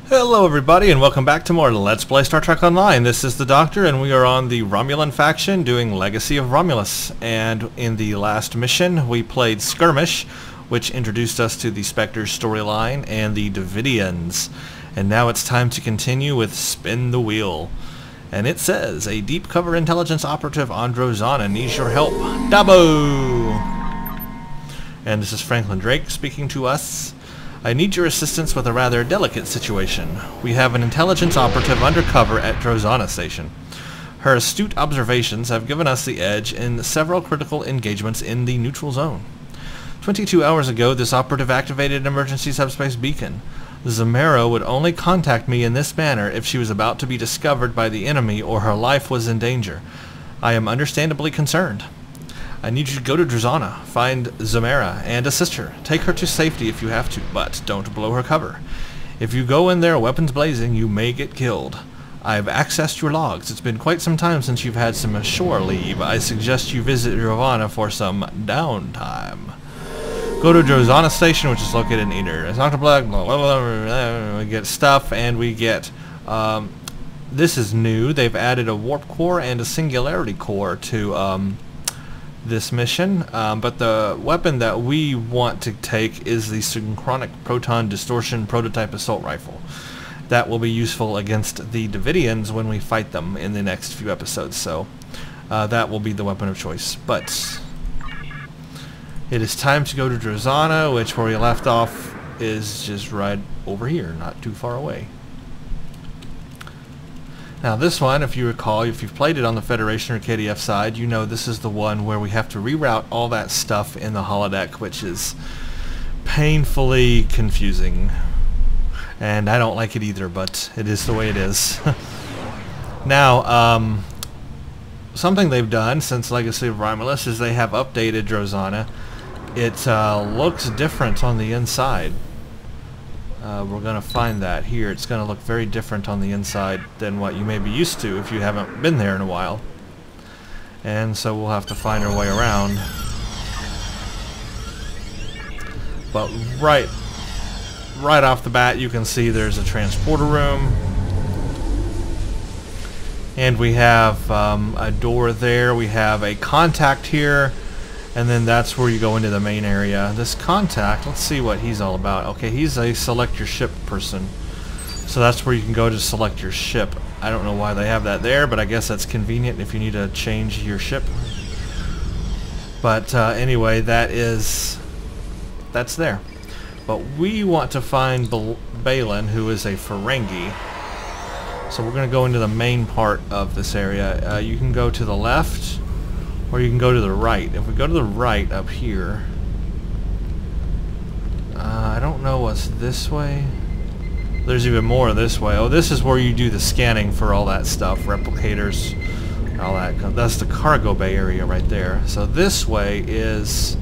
Hello everybody and welcome back to more Let's Play Star Trek Online. This is the Doctor and we are on the Romulan Faction doing Legacy of Romulus. And in the last mission we played Skirmish, which introduced us to the Spectres storyline and the Davidians. And now it's time to continue with Spin the Wheel. And it says, a deep cover intelligence operative on Drana needs your help. Dabo! And this is Franklin Drake speaking to us. I need your assistance with a rather delicate situation. We have an intelligence operative undercover at Drana Station. Her astute observations have given us the edge in several critical engagements in the neutral zone. 22 hours ago, this operative activated an emergency subspace beacon. Zamero would only contact me in this manner if she was about to be discovered by the enemy or her life was in danger. I am understandably concerned. I need you to go to Drana, find Zamera, and assist her. Take her to safety if you have to, but don't blow her cover. If you go in there weapons blazing, you may get killed. I've accessed your logs. It's been quite some time since you've had some shore leave. I suggest you visit Drana for some downtime. Go to Drana Station, which is located in Eder. It's Dr. Black, blah, blah, blah, we get stuff, and we get... this is new. They've added a warp core and a singularity core to... this mission, but the weapon that we want to take is the synchronic proton distortion prototype assault rifle. That will be useful against the Davidians when we fight them in the next few episodes, so that will be the weapon of choice. But it is time to go to Drana, which where we left off is just right over here, not too far away. Now this one, if you recall, if you've played it on the Federation or KDF side, you know this is the one where we have to reroute all that stuff in the holodeck, which is painfully confusing. And I don't like it either, but it is the way it is. Now, something they've done since Legacy of Romulus is they have updated Drana. It looks different on the inside. We're going to find that here. It's going to look very different on the inside than what you may be used to if you haven't been there in a while. And so we'll have to find our way around. But right off the bat you can see there's a transporter room. And we have a door there. We have a contact here. And then that's where you go into the main area. This contact, let's see what he's all about. Okay, he's a select your ship person. So that's where you can go to select your ship. I don't know why they have that there, but I guess that's convenient if you need to change your ship. But anyway, that's there. But we want to find Balin, who is a Ferengi. So we're going to go into the main part of this area. You can go to the left, or you can go to the right. If we go to the right up here, I don't know what's this way. There's even more this way. Oh, this is where you do the scanning for all that stuff, replicators, all that. That's the cargo bay area right there. So this way is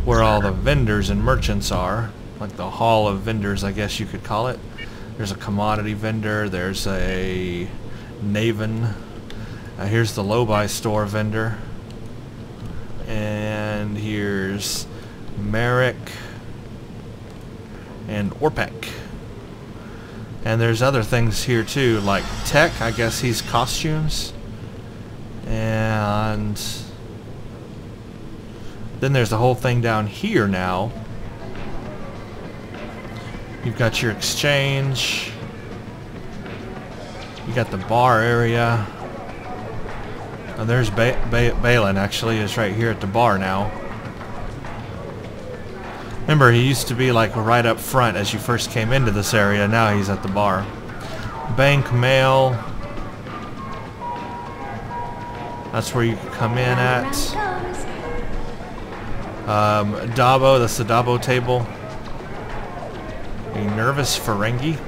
where all the vendors and merchants are, like the hall of vendors, I guess you could call it. There's a commodity vendor. There's a Navan. Here's the low-buy store vendor. And here's Merrick and Orpek. And there's other things here too, like Tech, I guess he's costumes. And then there's the whole thing down here now. You've got your exchange. You got the bar area. Oh, there's Balin, actually, is right here at the bar now. Remember, he used to be like right up front as you first came into this area. Now he's at the bar. Bank mail. That's where you can come in at. Dabo, that's the Dabo table. A nervous Ferengi.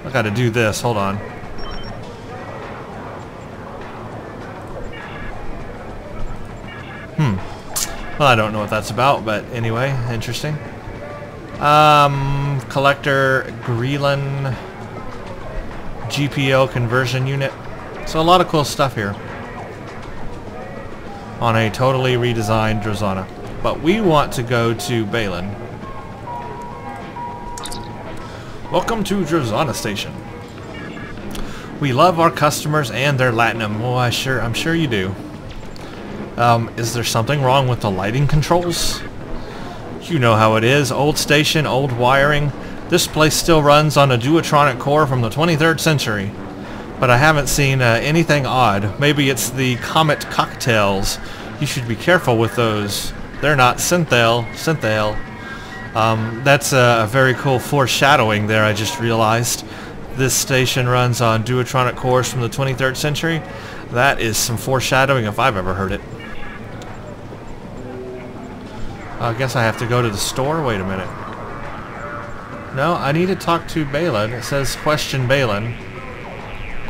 I gotta do this, hold on. Well, I don't know what that's about, but anyway, interesting. Collector, Greelan, GPL conversion unit. So a lot of cool stuff here on a totally redesigned Drana. But we want to go to Balin. Welcome to Drana Station. We love our customers and their latinum. Well, I'm sure you do. Is there something wrong with the lighting controls? You know how it is. Old station, old wiring. This place still runs on a duotronic core from the 23rd century. But I haven't seen anything odd. Maybe it's the Comet cocktails. You should be careful with those. They're not synthale. That's a very cool foreshadowing there, I just realized. This station runs on duotronic cores from the 23rd century. That is some foreshadowing if I've ever heard it. I guess I have to go to the store? Wait a minute. No, I need to talk to Balin. It says question Balin.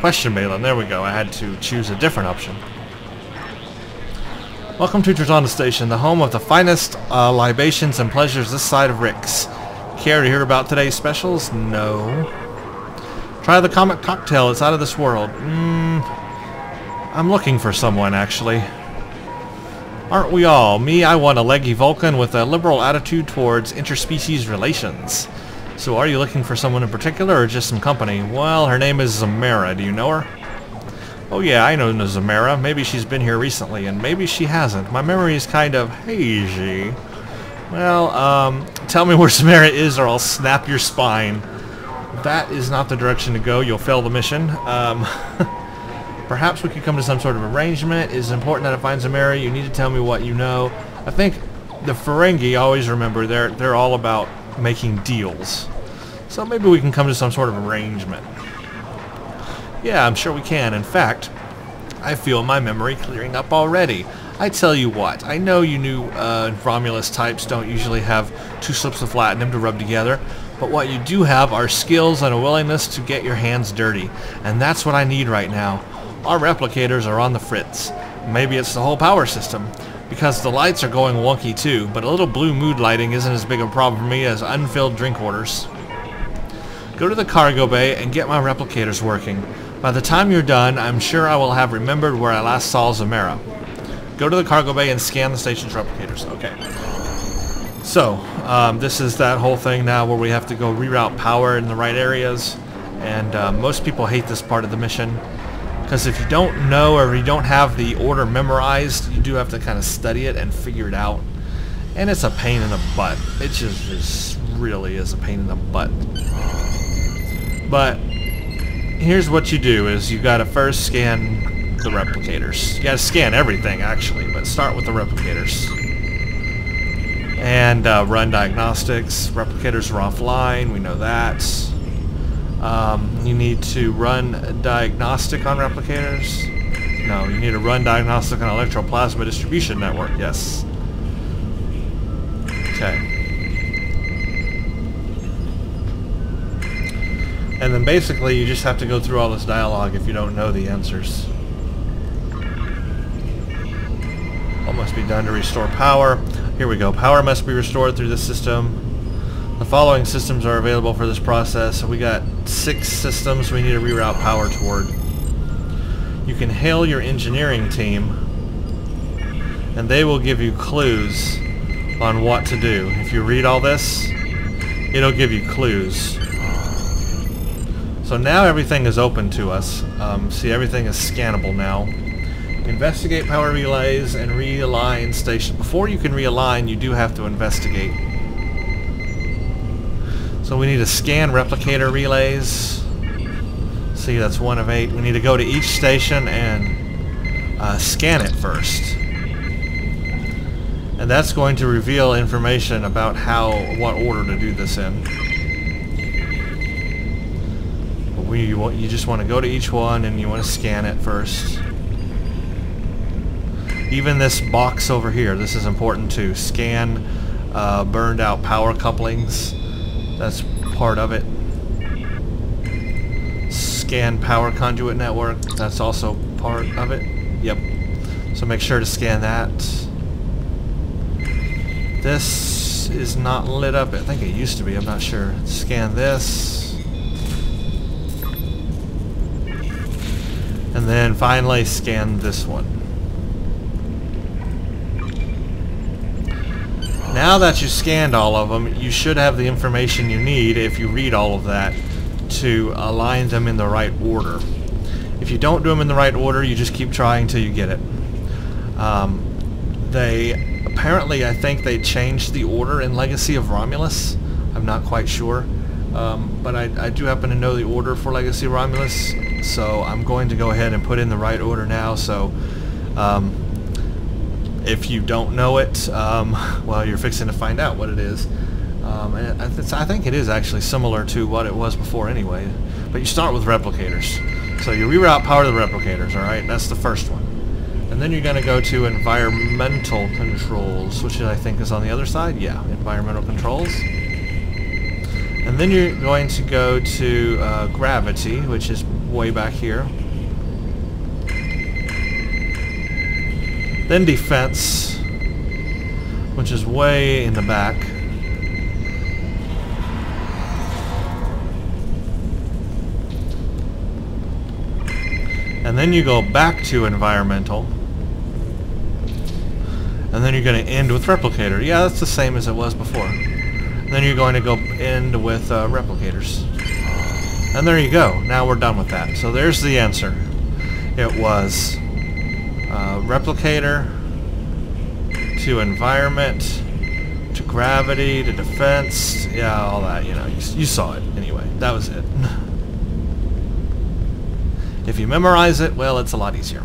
Question Balin, there we go. I had to choose a different option. Welcome to Drana Station, the home of the finest libations and pleasures this side of Rick's. Care to hear about today's specials? No. Try the Comet cocktail, it's out of this world. I'm looking for someone, actually. Aren't we all? Me, I want a leggy Vulcan with a liberal attitude towards interspecies relations. So are you looking for someone in particular or just some company? Well, her name is Zamara. Do you know her? Oh yeah, I know Zamara. Maybe she's been here recently, and maybe she hasn't. My memory is kind of hazy. Well, tell me where Zamara is or I'll snap your spine. That is not the direction to go. You'll fail the mission. Perhaps we could come to some sort of arrangement. It is important that I find Zamara. You need to tell me what you know. I think the Ferengi, always remember, they're all about making deals. So maybe we can come to some sort of arrangement. Yeah, I'm sure we can. In fact, I feel my memory clearing up already. I tell you what, I know you new Romulus types don't usually have 2 slips of platinum to rub together, but what you do have are skills and a willingness to get your hands dirty, and that's what I need right now. Our replicators are on the fritz. Maybe it's the whole power system, because the lights are going wonky too, but a little blue mood lighting isn't as big a problem for me as unfilled drink orders. Go to the cargo bay and get my replicators working. By the time you're done, I'm sure I will have remembered where I last saw Zamara. Go to the cargo bay and scan the station's replicators. Okay. So, this is that whole thing now where we have to go reroute power in the right areas. And most people hate this part of the mission. Because if you don't know or you don't have the order memorized, you do have to kind of study it and figure it out. And it's a pain in the butt. It just really is a pain in the butt. But here's what you do is you gotta first scan the replicators. You gotta scan everything actually, but start with the replicators. And run diagnostics. Replicators are offline, we know that. You need to run a diagnostic on replicators. No, you need to run diagnostic on electroplasma distribution network, yes. Okay. And then basically you just have to go through all this dialogue if you don't know the answers. What must be done to restore power? Here we go. Power must be restored through this system. The following systems are available for this process. So we got 6 systems we need to reroute power toward. You can hail your engineering team and they will give you clues on what to do. If you read all this, it'll give you clues. So now everything is open to us. See, everything is scannable now. Investigate power relays and realign station. Before you can realign, you do have to investigate. So we need to scan replicator relays. See, that's 1 of 8. We need to go to each station and scan it first. And that's going to reveal information about what order to do this in. You just want to go to each one and you want to scan it first. Even this box over here, this is important too. Scan burned out power couplings. That's part of it. Scan power conduit network. That's also part of it. Yep. So make sure to scan that. This is not lit up. I think it used to be. I'm not sure. Scan this. And then finally scan this one. Now that you scanned all of them, you should have the information you need, if you read all of that, to align them in the right order. If you don't do them in the right order, you just keep trying till you get it. They apparently, I think they changed the order in Legacy of Romulus. I'm not quite sure. But I do happen to know the order for Legacy of Romulus, so I'm going to go ahead and put in the right order now. So if you don't know it, well, you're fixing to find out what it is. And I think it is actually similar to what it was before anyway. But you start with replicators. So you reroute power to the replicators, alright? That's the first one. And then you're going to go to environmental controls, which I think is on the other side. Yeah, environmental controls. And then you're going to go to gravity, which is way back here. Then defense, which is way in the back. And then you go back to environmental. And then you're going to end with replicator. Yeah, that's the same as it was before. And then you're going to go end with replicators. And there you go. Now we're done with that. So there's the answer. It was replicator to environment to gravity to defense. Yeah, all that. You know, you saw it anyway. That was it. If you memorize it, well, it's a lot easier.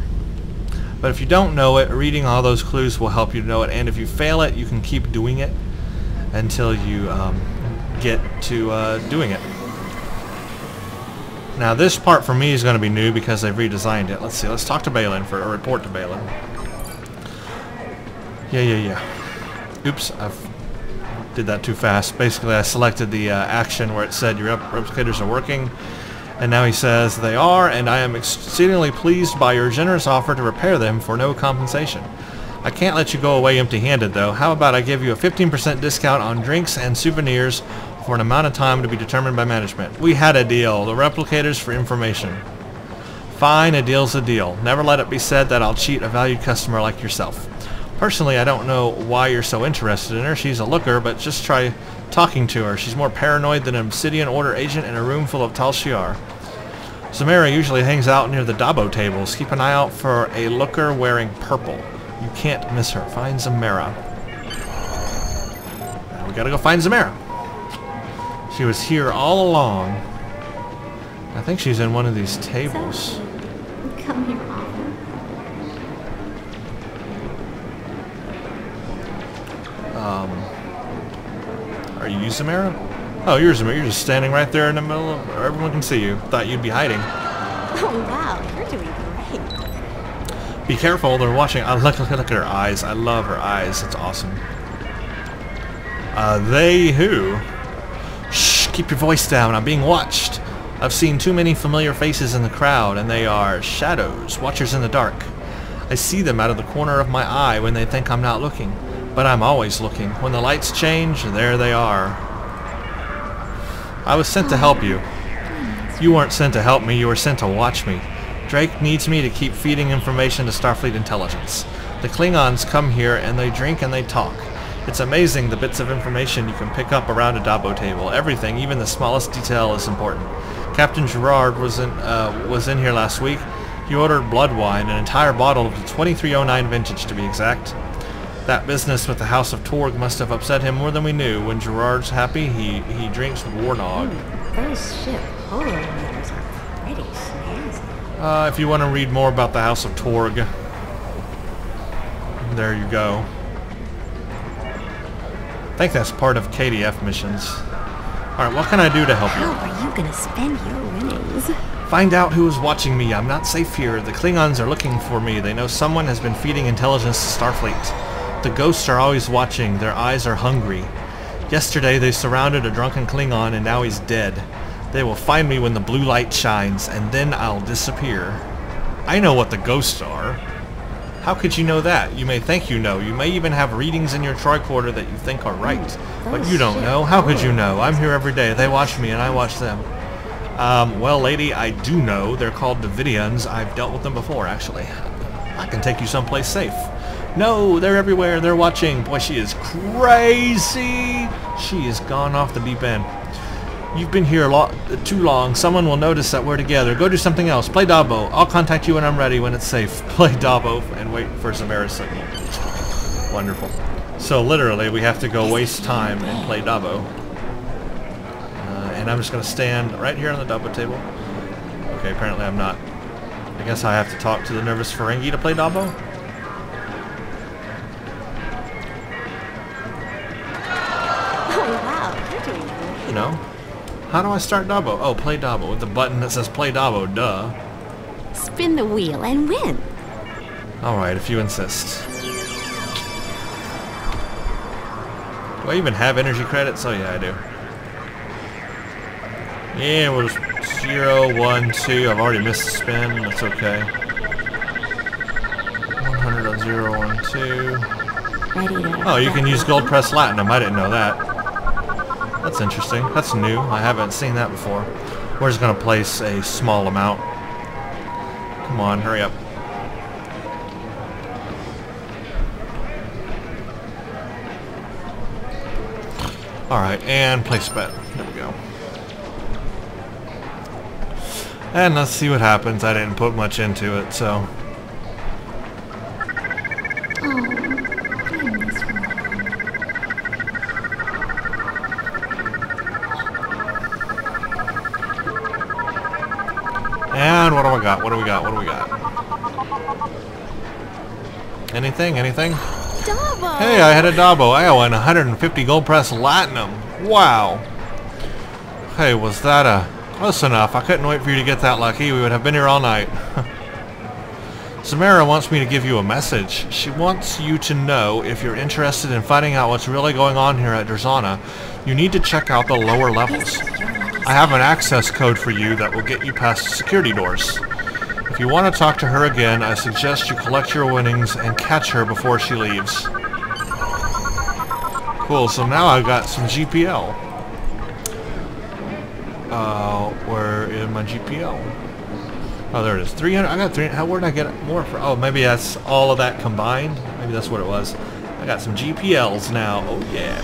But if you don't know it, reading all those clues will help you to know it. And if you fail it, you can keep doing it until you get to doing it. Now this part for me is going to be new because they've redesigned it. Let's see, let's talk to Balin for a report to Balin. Yeah. Oops, I did that too fast. Basically I selected the action where it said your replicators are working. And now he says they are, and I am exceedingly pleased by your generous offer to repair them for no compensation. I can't let you go away empty-handed, though. How about I give you a 15% discount on drinks and souvenirs for an amount of time to be determined by management? We had a deal. The replicators for information. Fine, a deal's a deal. Never let it be said that I'll cheat a valued customer like yourself. Personally, I don't know why you're so interested in her. She's a looker, but just try talking to her. She's more paranoid than an Obsidian Order agent in a room full of Tal Shiar. Samara usually hangs out near the Dabo tables. Keep an eye out for a looker wearing purple. You can't miss her. Find Samara. Now we gotta go find Samara. She was here all along. I think she's in one of these tables. Come here often. Are you Samara? Oh, you're Samara. You're just standing right there in the middle of where everyone can see you. Thought you'd be hiding. Oh wow, you're doing great. Be careful, they're watching. Look at her eyes. I love her eyes. It's awesome. They who? Shh, keep your voice down. I'm being watched. I've seen too many familiar faces in the crowd, and they are shadows, watchers in the dark. I see them out of the corner of my eye when they think I'm not looking. But I'm always looking. When the lights change, there they are. I was sent to help you. You weren't sent to help me, you were sent to watch me. Drake needs me to keep feeding information to Starfleet intelligence. The Klingons come here and they drink and they talk. It's amazing the bits of information you can pick up around a Dabo table. Everything, even the smallest detail, is important. Captain Gerard was in here last week. He ordered blood wine, an entire bottle of the 2309 vintage to be exact. That business with the House of Torg must have upset him more than we knew. When Gerard's happy, he drinks Warnog. Those ship holometers are pretty snazzy. If you want to read more about the House of Torg, there you go. I think that's part of KDF missions. Alright, what can I do to help you? How are you gonna spend your winnings? Find out who is watching me. I'm not safe here. The Klingons are looking for me. They know someone has been feeding intelligence to Starfleet. The ghosts are always watching. Their eyes are hungry. Yesterday they surrounded a drunken Klingon and now he's dead. They will find me when the blue light shines, and then I'll disappear. I know what the ghosts are. How could you know that? You may think you know. You may even have readings in your tricorder that you think are right. But you don't know. How could you know? I'm here every day. They watch me and I watch them. Well, lady, I do know. They're called Davidians. I've dealt with them before, actually. I can take you someplace safe. No, they're everywhere. They're watching. Boy, she is crazy. She has gone off the deep end. You've been here too long. Someone will notice that we're together. Go do something else. Play Dabo. I'll contact you when I'm ready, when it's safe. Play Dabo and wait for some error signal. Wonderful. So literally, we have to go waste time and play Dabo. And I'm just going to stand right here on the Dabo table. Okay, apparently I'm not. I guess I have to talk to the nervous Ferengi to play Dabo? Oh wow, you're doing great. No? How do I start Dabo? Oh, play Dabo with the button that says play Dabo, duh. Spin the wheel and win. Alright, if you insist. Do I even have energy credits? Oh yeah, I do. Yeah, we'll just 0, 1, 2. I've already missed the spin. That's okay. 100 on 0, 1, 2. Ready to... Oh, you can use gold press latinum. I didn't know that. That's interesting. That's new. I haven't seen that before. We're just going to place a small amount. Come on, hurry up. Alright, and place bet. There we go. And let's see what happens. I didn't put much into it, so... And what do we got? What do we got? What do we got? Anything? Anything? Dabo! Hey, I had a Dabo. I won 150 gold press latinum. Wow. Hey, was that a... Close enough. I couldn't wait for you to get that lucky. We would have been here all night. Samara wants me to give you a message. She wants you to know if you're interested in finding out what's really going on here at Drana, you need to check out the lower levels. I have an access code for you that will get you past security doors. If you want to talk to her again, I suggest you collect your winnings and catch her before she leaves. Cool, so now I've got some GPL. Where is my GPL? Oh, there it is. 300. I got 300. Where did I get more from? Oh, maybe that's all of that combined. Maybe that's what it was. I got some GPLs now. Oh, yeah.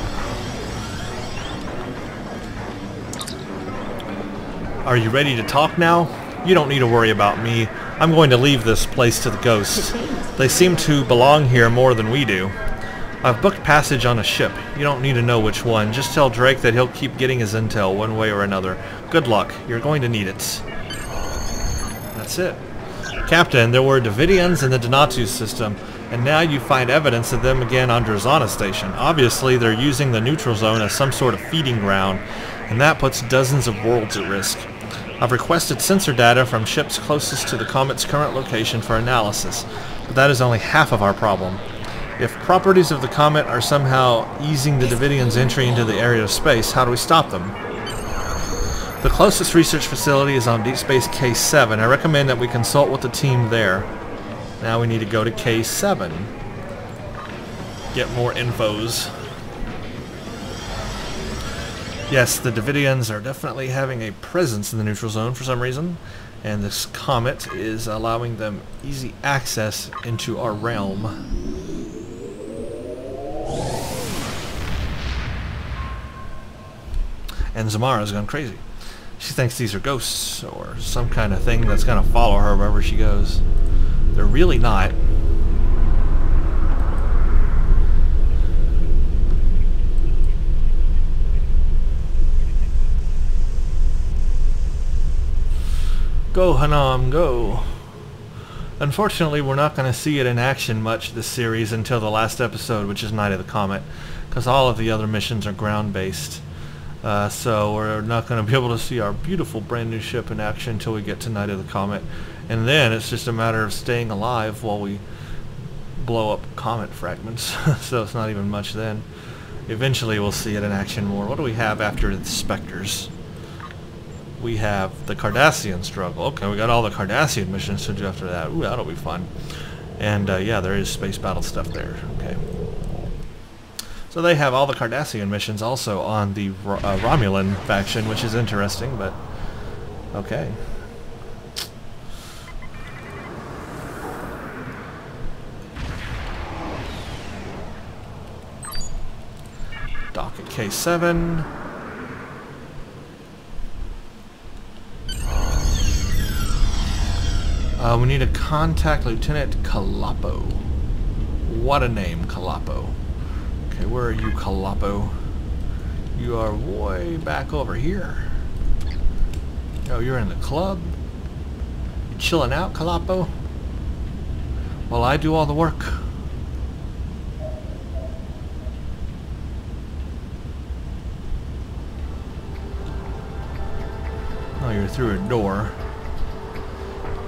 Are you ready to talk now? You don't need to worry about me. I'm going to leave this place to the ghosts. They seem to belong here more than we do. I've booked passage on a ship. You don't need to know which one. Just tell Drake that he'll keep getting his intel one way or another. Good luck. You're going to need it. That's it. Captain, there were Davidians in the Donatu system, and now you find evidence of them again on Drana Station. Obviously, they're using the neutral zone as some sort of feeding ground, and that puts dozens of worlds at risk. I've requested sensor data from ships closest to the comet's current location for analysis, but that is only half of our problem. If properties of the comet are somehow easing the Davidians' entry into the area of space, how do we stop them? The closest research facility is on Deep Space K7. I recommend that we consult with the team there. Now we need to go to K7. Get more infos. Yes, the Davidians are definitely having a presence in the neutral zone for some reason, and this comet is allowing them easy access into our realm. And Zamara's gone crazy. She thinks these are ghosts or some kind of thing that's going to follow her wherever she goes. They're really not. Go, Hanam, go. Unfortunately, we're not going to see it in action much this series until the last episode, which is Night of the Comet, because all of the other missions are ground-based. So we're not going to be able to see our beautiful brand new ship in action until we get to Night of the Comet. And then it's just a matter of staying alive while we blow up comet fragments. So it's not even much then. Eventually we'll see it in action more. What do we have after the Spectres? We have the Cardassian struggle. Okay, we got all the Cardassian missions to do after that. Ooh, that'll be fun. And yeah, there is space battle stuff there. Okay. So they have all the Cardassian missions also on the Romulan faction, which is interesting, but okay. K7. We need to contact Lieutenant Calapo. What a name, Calapo. Okay, where are you, Calapo? You are way back over here. Oh, you're in the club? You chilling out, Calapo? While I do all the work. Oh, you're through a door.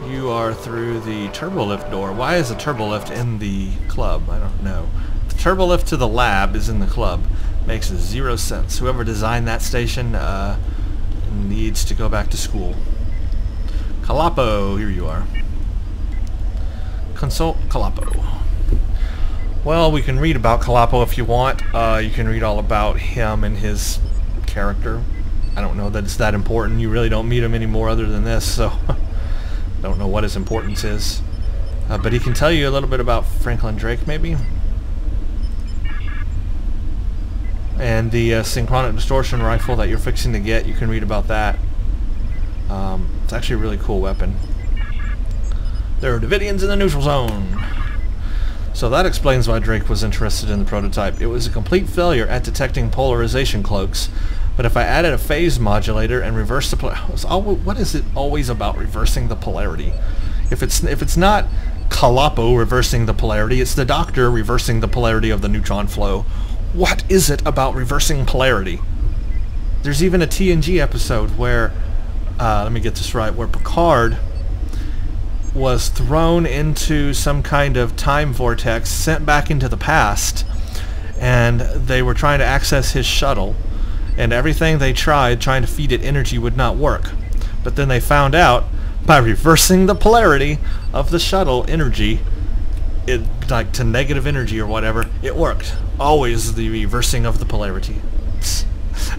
You are through the turbolift door. Why is the turbolift in the club? I don't know. The turbolift to the lab is in the club. Makes zero sense. Whoever designed that station needs to go back to school. Calapo, here you are. Consult Calapo. Well, we can read about Calapo if you want. You can read all about him and his character. I don't know that it's that important. You really don't meet him anymore other than this, so don't know what his importance is. But he can tell you a little bit about Franklin Drake, maybe. And the synchronic distortion rifle that you're fixing to get, you can read about that. It's actually a really cool weapon. There are Davidians in the neutral zone. So that explains why Drake was interested in the prototype. It was a complete failure at detecting polarization cloaks. But if I added a phase modulator and reversed the what is it always about reversing the polarity? If it's not Calapo reversing the polarity, it's the Doctor reversing the polarity of the neutron flow. What is it about reversing polarity? There's even a TNG episode where, let me get this right, where Picard was thrown into some kind of time vortex, sent back into the past, and they were trying to access his shuttle. And everything they tried, trying to feed it energy, would not work. But then they found out, by reversing the polarity of the shuttle energy, like to negative energy or whatever, it worked. Always the reversing of the polarity.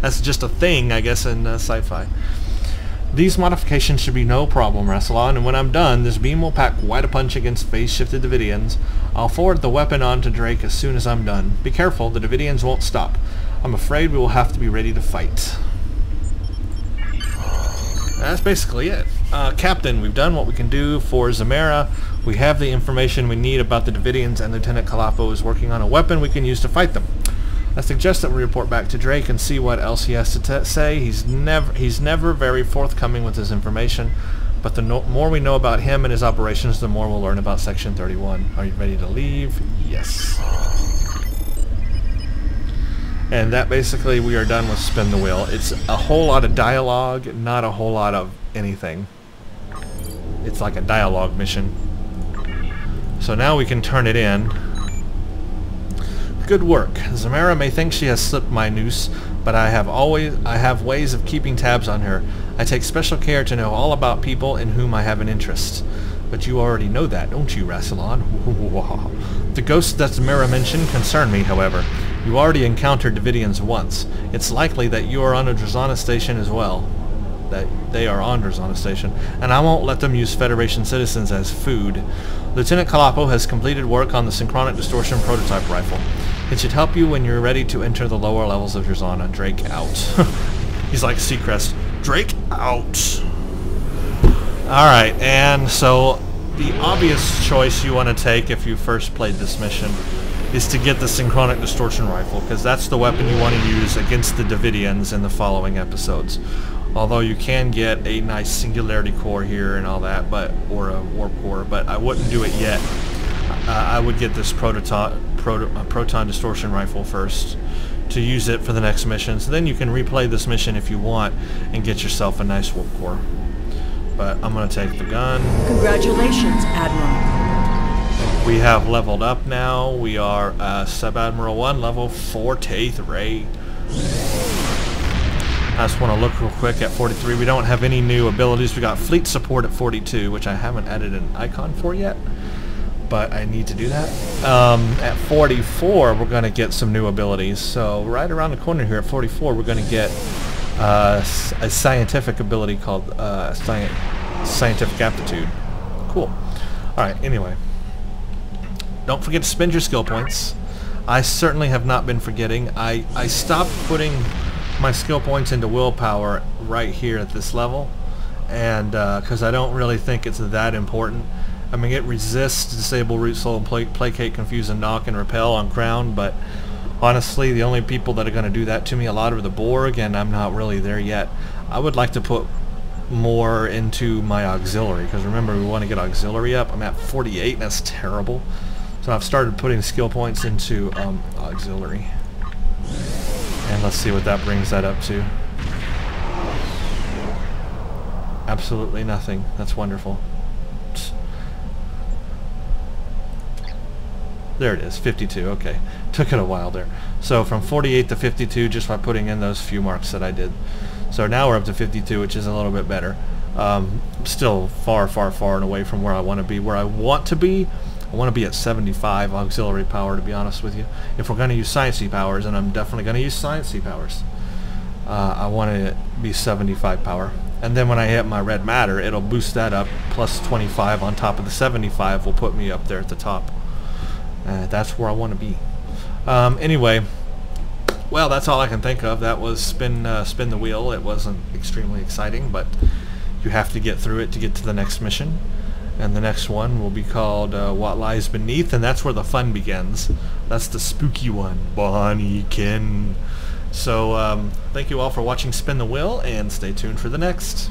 That's just a thing, I guess, in sci-fi. These modifications should be no problem, Rassilon, and when I'm done, this beam will pack quite a punch against phase-shifted Davidians. I'll forward the weapon on to Drake as soon as I'm done. Be careful, the Davidians won't stop. I'm afraid we will have to be ready to fight. That's basically it. Captain, we've done what we can do for Zemera. We have the information we need about the Davidians, and Lieutenant Calapo is working on a weapon we can use to fight them. I suggest that we report back to Drake and see what else he has to say. He's never very forthcoming with his information, but the more we know about him and his operations, the more we'll learn about Section 31. Are you ready to leave? Yes. And that basically, we are done with Spin the Wheel. It's a whole lot of dialogue, not a whole lot of anything. It's like a dialogue mission. So now we can turn it in. Good work. Zemera may think she has slipped my noose, but I have ways of keeping tabs on her. I take special care to know all about people in whom I have an interest. But you already know that, don't you, Rassilon? The ghosts that Zemera mentioned concern me, however. You already encountered Davidians once. It's likely that you are on a Drana station as well. That they are on Drana station. And I won't let them use Federation citizens as food. Lieutenant Calapo has completed work on the synchronic distortion prototype rifle. It should help you when you're ready to enter the lower levels of Drana. Drake out. He's like Seacrest. Drake out. Alright, and so the obvious choice you want to take if you first played this mission is to get the synchronic distortion rifle, because that's the weapon you want to use against the Davidians in the following episodes. Although you can get a nice singularity core here and all that, or a warp core, but I wouldn't do it yet. I would get this proton distortion rifle first to use it for the next mission. So then you can replay this mission if you want and get yourself a nice warp core. But I'm going to take the gun. Congratulations, Admiral. We have leveled up now. We are Sub-Admiral 1, level 43. I just want to look real quick at 43. We don't have any new abilities. We got fleet support at 42, which I haven't added an icon for yet, but I need to do that. At 44, we're going to get some new abilities. So right around the corner here at 44, we're going to get a scientific ability called Scientific Aptitude. Cool. Alright, anyway. Don't forget to spend your skill points. I certainly have not been forgetting. I stopped putting my skill points into willpower right here at this level, and because I don't really think it's that important. I mean, it resists, disable, root, soul, and placate, confuse, and knock, and repel on crown, but honestly, the only people that are going to do that to me a lot are the Borg, and I'm not really there yet. I would like to put more into my auxiliary, because remember, we want to get auxiliary up. I'm at 48, and that's terrible. So I've started putting skill points into auxiliary. And let's see what that brings that up to. Absolutely nothing. That's wonderful. There it is, 52, okay. Took it a while there. So from 48 to 52 just by putting in those few marks that I did. So now we're up to 52, which is a little bit better. Still far, far, far and away from where I want to be. Where I want to be, I want to be at 75 auxiliary power, to be honest with you. If we're going to use sciencey powers, and I'm definitely going to use sciencey powers, I want to be 75 power. And then when I hit my red matter, it'll boost that up, plus 25 on top of the 75 will put me up there at the top. That's where I want to be. Anyway, well, that's all I can think of. That was spin the wheel. It wasn't extremely exciting, but you have to get through it to get to the next mission. And the next one will be called What Lies Beneath, and that's where the fun begins. That's the spooky one. Bonnie Ken. So, thank you all for watching Spin the Wheel, and stay tuned for the next.